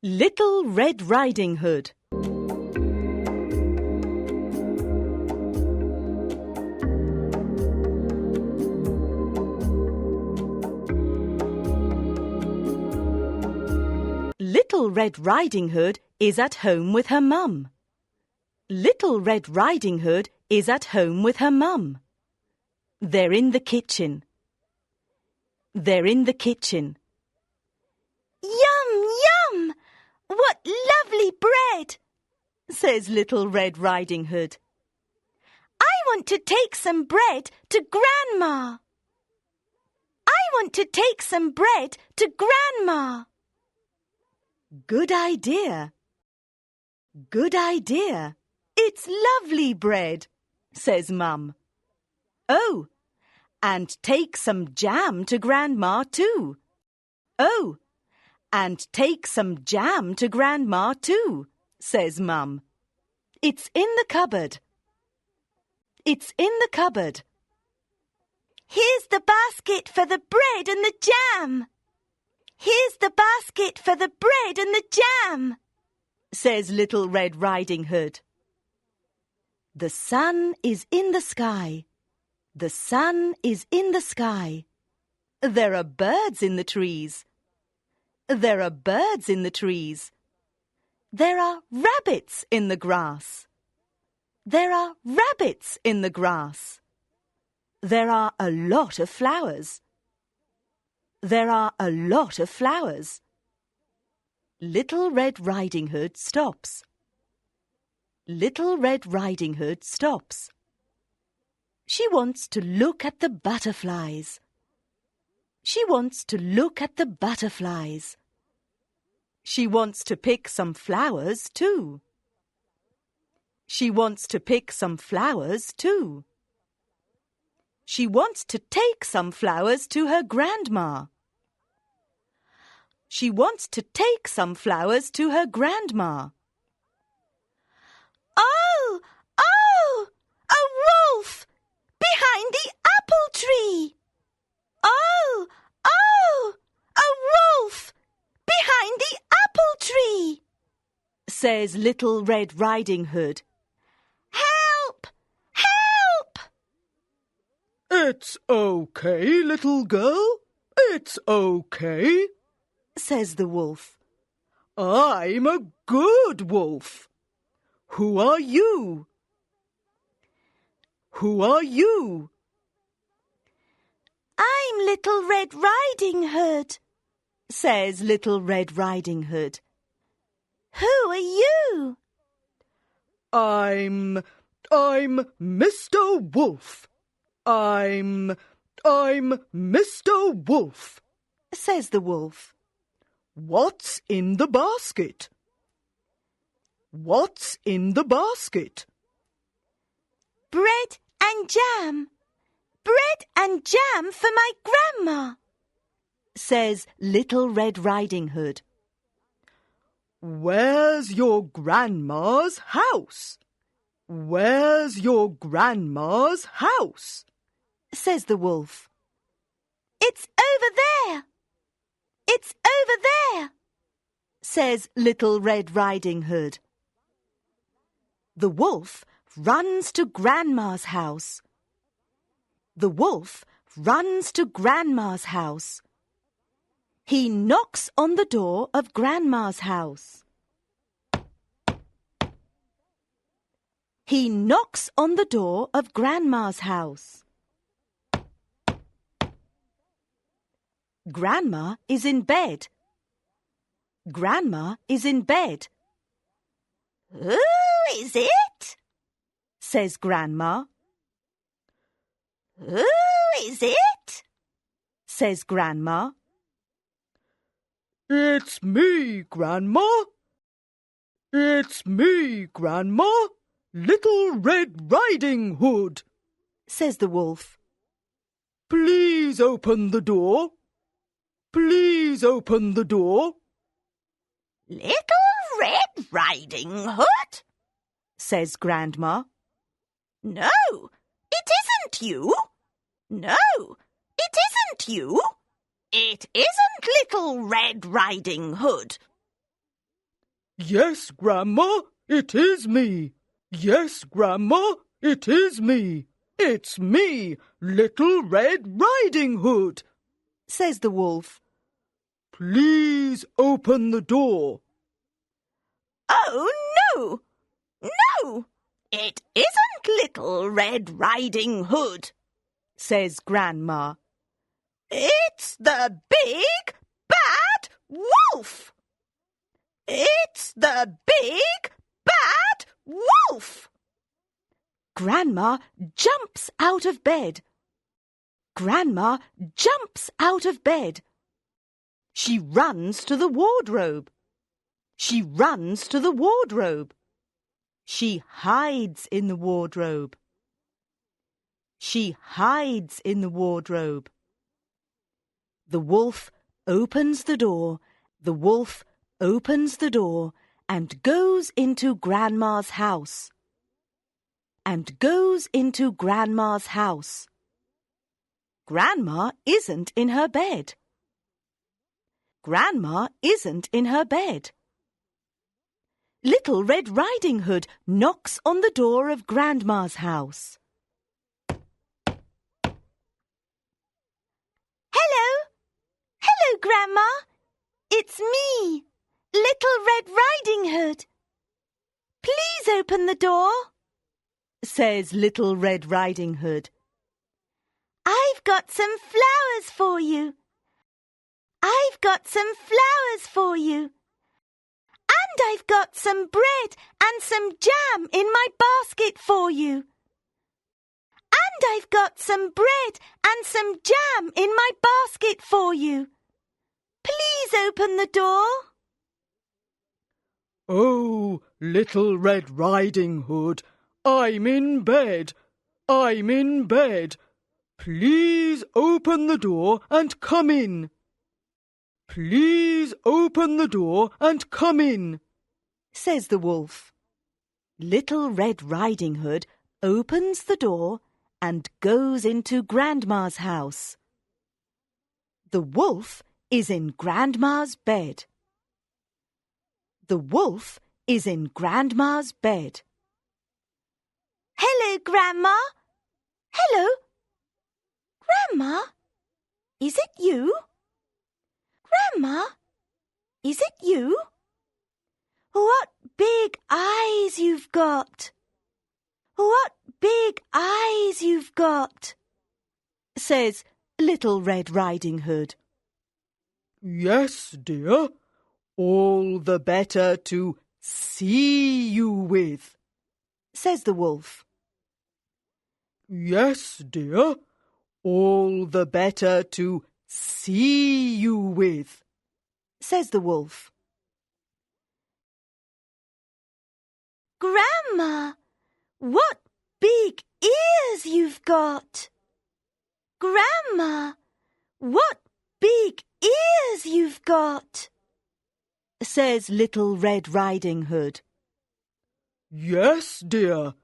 Little Red Riding Hood. Little Red Riding Hood is at home with her mum. Little Red Riding Hood is at home with her mum. They're in the kitchen. They're in the kitchen. Yum, yum! What lovely bread, says Little Red Riding Hood. I want to take some bread to Grandma. I want to take some bread to Grandma. Good idea. Good idea. It's lovely bread, says Mum. Oh, and take some jam to Grandma too. Oh, and take some jam to Grandma too, says Mum. It's in the cupboard. It's in the cupboard. Here's the basket for the bread and the jam. Here's the basket for the bread and the jam, says Little Red Riding Hood. The sun is in the sky. The sun is in the sky. There are birds in the trees. There are birds in the trees. There are rabbits in the grass. There are rabbits in the grass. There are a lot of flowers. There are a lot of flowers. Little Red Riding Hood stops. Little Red Riding Hood stops. She wants to look at the butterflies. She wants to look at the butterflies. She wants to pick some flowers too. She wants to pick some flowers too. She wants to take some flowers to her grandma. She wants to take some flowers to her grandma. Oh, oh! A wolf! Behind the apple tree! Oh, oh! A wolf! Behind the apple tree! Says Little Red Riding Hood. Help! Help! It's okay, little girl. It's okay, says the wolf. I'm a good wolf. Who are you? Who are you? I'm Little Red Riding Hood, says Little Red Riding Hood. Who are you? I'm Mr. Wolf. I'm Mr. Wolf, says the wolf. What's in the basket? What's in the basket? Bread and jam. Bread and jam for my grandma, says Little Red Riding Hood. Where's your grandma's house? Where's your grandma's house? says the wolf. It's over there. It's over there, says Little Red Riding Hood. The wolf runs to Grandma's house. The wolf runs to Grandma's house. He knocks on the door of Grandma's house. He knocks on the door of Grandma's house. Grandma is in bed. Grandma is in bed. Who is it? says Grandma. Who is it? says Grandma. It's me, Grandma. It's me, Grandma. Little Red Riding Hood, says the wolf. Please open the door. Please open the door. Little Red Riding Hood, says Grandma. No, it isn't you. No, it isn't you. It isn't Little Red Riding Hood. Yes, Grandma, it is me. Yes, Grandma, it is me. It's me, Little Red Riding Hood, says the wolf. Please open the door. Oh, no! No! It isn't Little Red Riding Hood, says Grandma. It's the big bad wolf. It's the big bad wolf. Grandma jumps out of bed. Grandma jumps out of bed. She runs to the wardrobe. She runs to the wardrobe. She hides in the wardrobe. She hides in the wardrobe. The wolf opens the door. The wolf opens the door and goes into Grandma's house. And goes into Grandma's house. Grandma isn't in her bed. Grandma isn't in her bed. Little Red Riding Hood knocks on the door of Grandma's house. Hello. Hello, Grandma. It's me, Little Red Riding Hood. Please open the door, says Little Red Riding Hood. I've got some flowers for you. I've got some flowers for you. And I've got some bread and some jam in my basket for you. And I've got some bread and some jam in my basket for you. Please open the door. Oh, Little Red Riding Hood, I'm in bed. I'm in bed. Please open the door and come in. Please open the door and come in, says the wolf. Little Red Riding Hood opens the door and goes into Grandma's house. The wolf is in Grandma's bed. The wolf is in Grandma's bed. Hello, Grandma. Hello. Grandma, is it you? Grandma, is it you? What big eyes you've got! What big eyes you've got! says Little Red Riding Hood. Yes, dear. All the better to see you with, says the wolf. Yes, dear. All the better to see you with, says the wolf. Grandma, what big ears you've got! Grandma, what big ears you've got! says Little Red Riding Hood. Yes, dear.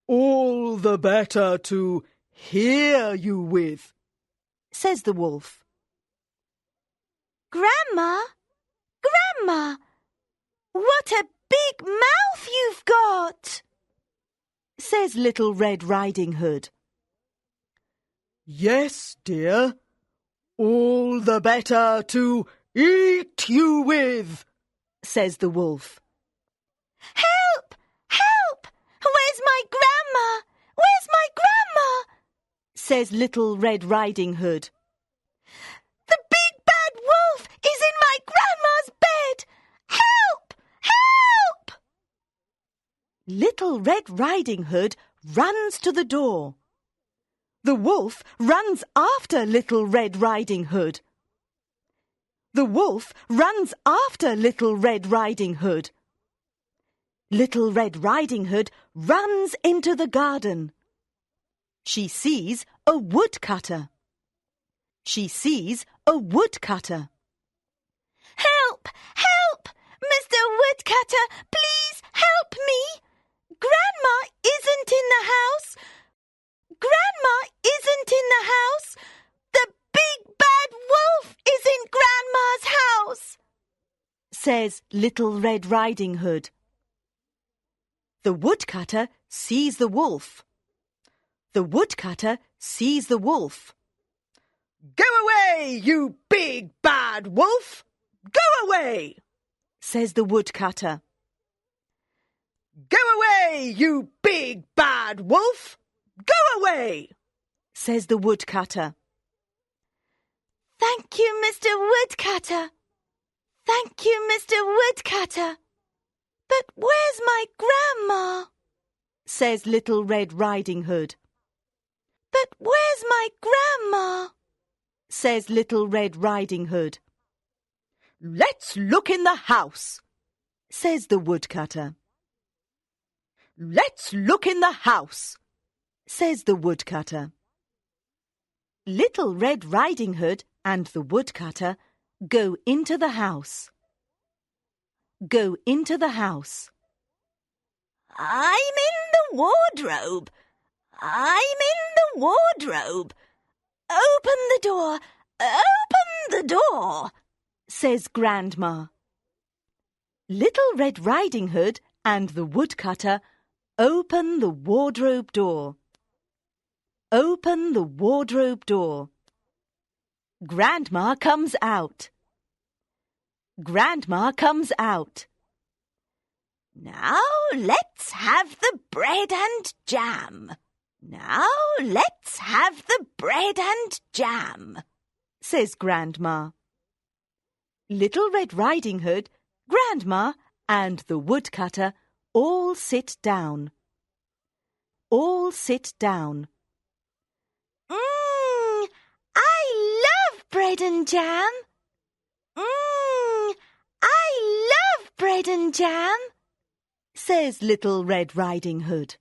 All the better to hear you with, says the wolf. Grandma, Grandma, what a big mouth you've got! says Little Red Riding Hood. Yes, dear. All the better to eat you with, says the wolf. Help! Help! Where's my grandma? Where's my grandma? says Little Red Riding Hood. The big bad wolf is in my grandma's bed! Help! Help! Little Red Riding Hood runs to the door. The wolf runs after Little Red Riding Hood. The wolf runs after Little Red Riding Hood. Little Red Riding Hood runs into the garden. She sees a woodcutter. She sees a woodcutter. Help! Help! Mr. Woodcutter, please help me! Grandma isn't in the house! Grandma isn't in the house! The big bad wolf is in Grandma's house! says Little Red Riding Hood. The woodcutter sees the wolf. The woodcutter sees the wolf. Go away, you big bad wolf! Go away! Says the woodcutter. Go away, you big bad wolf! Go away! Says the woodcutter. Thank you, Mr. Woodcutter. Thank you, Mr. Woodcutter. But where's my grandma? Says Little Red Riding Hood. But where's my grandma? Says Little Red Riding Hood. Let's look in the house, says the woodcutter. Let's look in the house, says the woodcutter. Little Red Riding Hood and the woodcutter go into the house. Go into the house. I'm in the wardrobe. I'm in the wardrobe. Open the door. Open the door, says Grandma. Little Red Riding Hood and the woodcutter open the wardrobe door. Open the wardrobe door. Grandma comes out. Grandma comes out. Now let's have the bread and jam. Now let's have the bread and jam, says Grandma. Little Red Riding Hood, Grandma and the woodcutter all sit down. All sit down. I love bread and jam. I love bread and jam, says Little Red Riding Hood.